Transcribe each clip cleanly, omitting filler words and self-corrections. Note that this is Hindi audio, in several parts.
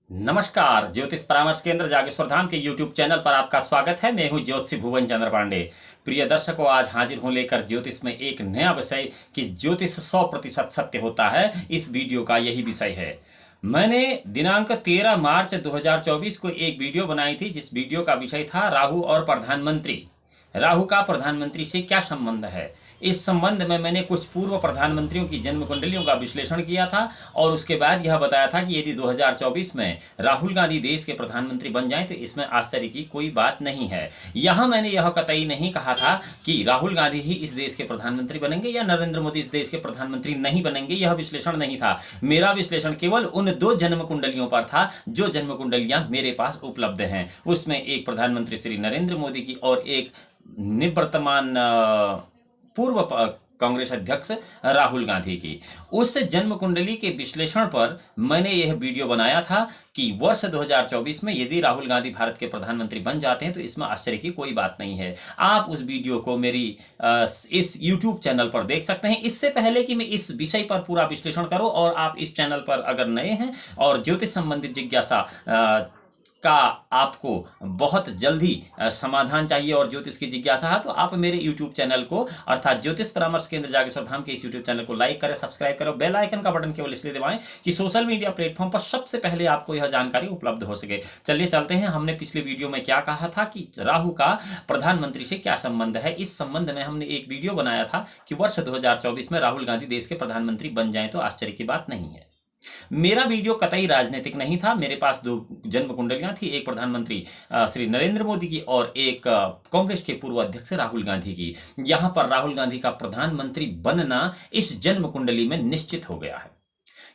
नमस्कार। ज्योतिष परामर्श केंद्र जागेश्वर धाम के YouTube चैनल पर आपका स्वागत है। मैं हूं ज्योतिषी भुवन चंद्र पांडे। प्रिय दर्शकों, आज हाजिर हूं लेकर ज्योतिष में एक नया विषय कि ज्योतिष 100% सत्य होता है। इस वीडियो का यही विषय है। मैंने दिनांक 13 मार्च 2024 को एक वीडियो बनाई थी, जिस वीडियो का विषय था राहु और प्रधानमंत्री। राहु का प्रधानमंत्री से क्या संबंध है। इस संबंध में मैंने कुछ पूर्व प्रधानमंत्रियों की जन्म कुंडलियों का विश्लेषण किया था और उसके बाद यह बताया था कि यदि 2024 में राहुल गांधी देश के प्रधानमंत्री बन जाएं तो इसमें आश्चर्य की कोई बात नहीं है। यहां मैंने यह कतई नहीं कहा था कि राहुल गांधी ही इस देश के प्रधानमंत्री बनेंगे या नरेंद्र मोदी इस देश के प्रधानमंत्री नहीं बनेंगे। यह विश्लेषण नहीं था। मेरा विश्लेषण केवल उन दो जन्म कुंडलियों पर था जो जन्म कुंडलियां मेरे पास उपलब्ध हैं। उसमें एक प्रधानमंत्री श्री नरेंद्र मोदी की और एक निवर्तमान पूर्व कांग्रेस अध्यक्ष राहुल गांधी की। उस जन्म कुंडली के विश्लेषण पर मैंने यह वीडियो बनाया था कि वर्ष 2024 में यदि राहुल गांधी भारत के प्रधानमंत्री बन जाते हैं तो इसमें आश्चर्य की कोई बात नहीं है। आप उस वीडियो को मेरी इस YouTube चैनल पर देख सकते हैं। इससे पहले कि मैं इस विषय पर पूरा विश्लेषण करूं, और आप इस चैनल पर अगर नए हैं और ज्योतिष संबंधित जिज्ञासा का आपको बहुत जल्दी समाधान चाहिए और ज्योतिष की जिज्ञासा है, तो आप मेरे YouTube चैनल को अर्थात ज्योतिष परामर्श केंद्र जागेश्वर धाम के इस YouTube चैनल को लाइक करें, सब्सक्राइब करें। बेल आइकन का बटन केवल इसलिए दबाएं कि सोशल मीडिया प्लेटफॉर्म पर सबसे पहले आपको यह जानकारी उपलब्ध हो सके। चलिए चलते हैं। हमने पिछले वीडियो में क्या कहा था कि राहु का प्रधानमंत्री से क्या संबंध है। इस संबंध में हमने एक वीडियो बनाया था कि वर्ष 2024 में राहुल गांधी देश के प्रधानमंत्री बन जाए तो आश्चर्य की बात नहीं है। मेरा वीडियो कतई राजनीतिक नहीं था। मेरे पास दो जन्म कुंडलियां थी, एक प्रधानमंत्री श्री नरेंद्र मोदी की और एक कांग्रेस के पूर्व अध्यक्ष राहुल गांधी की। यहां पर राहुल गांधी का प्रधानमंत्री बनना इस जन्म कुंडली में निश्चित हो गया है,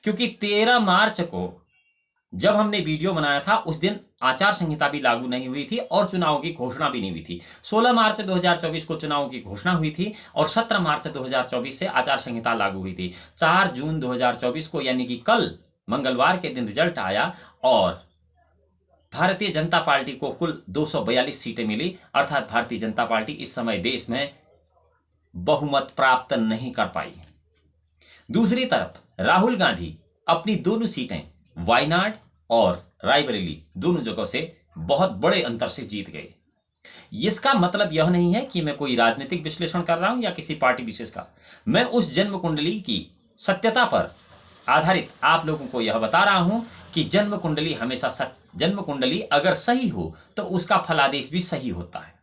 क्योंकि 13 मार्च को जब हमने वीडियो बनाया था उस दिन आचार संहिता भी लागू नहीं हुई थी और चुनाव की घोषणा भी नहीं हुई थी। 16 मार्च 2024 को चुनाव की घोषणा हुई थी और 17 मार्च 2024 से आचार संहिता लागू हुई थी। 4 जून 2024 को यानी कि कल मंगलवार के दिन रिजल्ट आया और भारतीय जनता पार्टी को कुल 242 सीटें मिली। अर्थात भारतीय जनता पार्टी इस समय देश में बहुमत प्राप्त नहीं कर पाई। दूसरी तरफ राहुल गांधी अपनी दोनों सीटें वायनाड और रायबरेली दोनों जगहों से बहुत बड़े अंतर से जीत गए। इसका मतलब यह नहीं है कि मैं कोई राजनीतिक विश्लेषण कर रहा हूं या किसी पार्टी विशेष का। मैं उस जन्म कुंडली की सत्यता पर आधारित आप लोगों को यह बता रहा हूं कि जन्म कुंडली हमेशा जन्म कुंडली अगर सही हो तो उसका फलादेश भी सही होता है।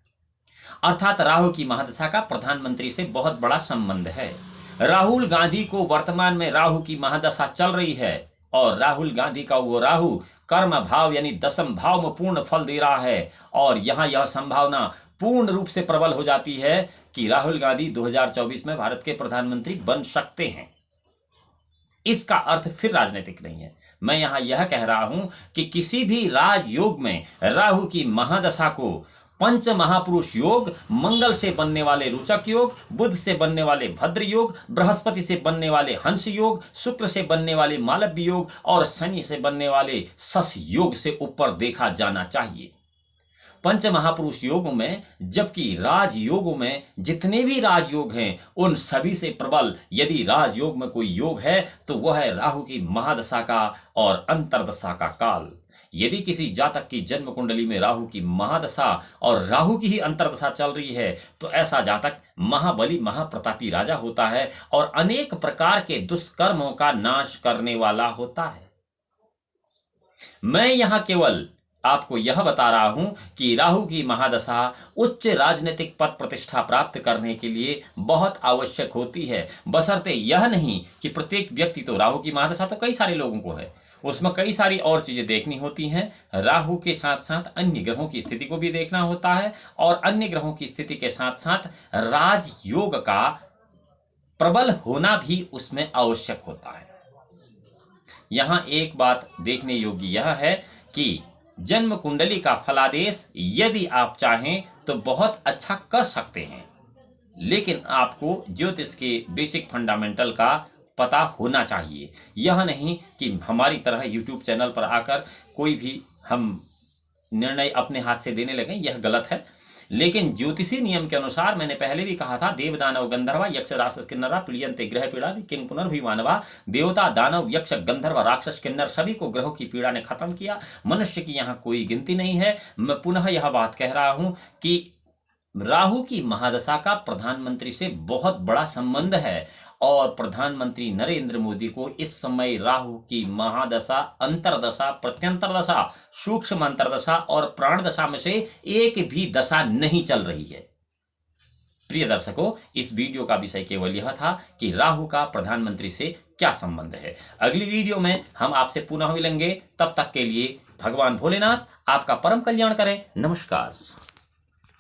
अर्थात राहु की महादशा का प्रधानमंत्री से बहुत बड़ा संबंध है। राहुल गांधी को वर्तमान में राहु की महादशा चल रही है और राहुल गांधी का वो राहु कर्म भाव यानी दशम भाव में पूर्ण फल दे रहा है। और यहां यह संभावना पूर्ण रूप से प्रबल हो जाती है कि राहुल गांधी 2024 में भारत के प्रधानमंत्री बन सकते हैं। इसका अर्थ फिर राजनीतिक नहीं है। मैं यहां यह कह रहा हूं कि किसी भी राजयोग में राहु की महादशा को पंच महापुरुष योग, मंगल से बनने वाले रुचक योग, बुध से बनने वाले भद्र योग, बृहस्पति से बनने वाले हंस योग, शुक्र से बनने वाले मालव्य योग और शनि से बनने वाले शश योग से ऊपर देखा जाना चाहिए। पंच महापुरुष योगों में, जबकि राजयोगों में जितने भी राजयोग हैं उन सभी से प्रबल यदि राजयोग में कोई योग है तो वह है राहु की महादशा का और अंतरदशा का काल। यदि किसी जातक की जन्म कुंडली में राहु की महादशा और राहु की ही अंतरदशा चल रही है तो ऐसा जातक महाबली महाप्रतापी राजा होता है और अनेक प्रकार के दुष्कर्मों का नाश करने वाला होता है। मैं यहां केवल आपको यह बता रहा हूं कि राहु की महादशा उच्च राजनीतिक पद प्रतिष्ठा प्राप्त करने के लिए बहुत आवश्यक होती है, बशर्ते यह नहीं कि प्रत्येक व्यक्ति तो राहु की महादशा तो कई सारे लोगों को है, उसमें कई सारी और चीजें देखनी होती हैं। राहु के साथ साथ अन्य ग्रहों की स्थिति को भी देखना होता है और अन्य ग्रहों की स्थिति के साथ साथ राजयोग का प्रबल होना भी उसमें आवश्यक होता है। यहां एक बात देखने योग्य यह है कि जन्म कुंडली का फलादेश यदि आप चाहें तो बहुत अच्छा कर सकते हैं, लेकिन आपको ज्योतिष के बेसिक फंडामेंटल का पता होना चाहिए। यह नहीं कि हमारी तरह YouTube चैनल पर आकर कोई भी हम निर्णय अपने हाथ से देने लगे, यह गलत है। लेकिन ज्योतिषी नियम के अनुसार मैंने पहले भी कहा था, देव दानव गंधर्व यक्ष राक्षस किन्नरा पीड़यन्ते ग्रह पीड़ा किंग पुनर्भिमानवा। देवता दानव यक्ष गंधर्व राक्षस किन्नर सभी को ग्रहों की पीड़ा ने खत्म किया। मनुष्य की यहाँ कोई गिनती नहीं है। मैं पुनः यह बात कह रहा हूं कि राहु की महादशा का प्रधानमंत्री से बहुत बड़ा संबंध है और प्रधानमंत्री नरेंद्र मोदी को इस समय राहु की महादशा, अंतरदशा, प्रत्यंतर दशा, सूक्ष्म अंतरदशा और प्राण दशा में से एक भी दशा नहीं चल रही है। प्रिय दर्शकों, इस वीडियो का विषय केवल यह था कि राहु का प्रधानमंत्री से क्या संबंध है। अगली वीडियो में हम आपसे पुनः मिलेंगे। तब तक के लिए भगवान भोलेनाथ आपका परम कल्याण करें। नमस्कार।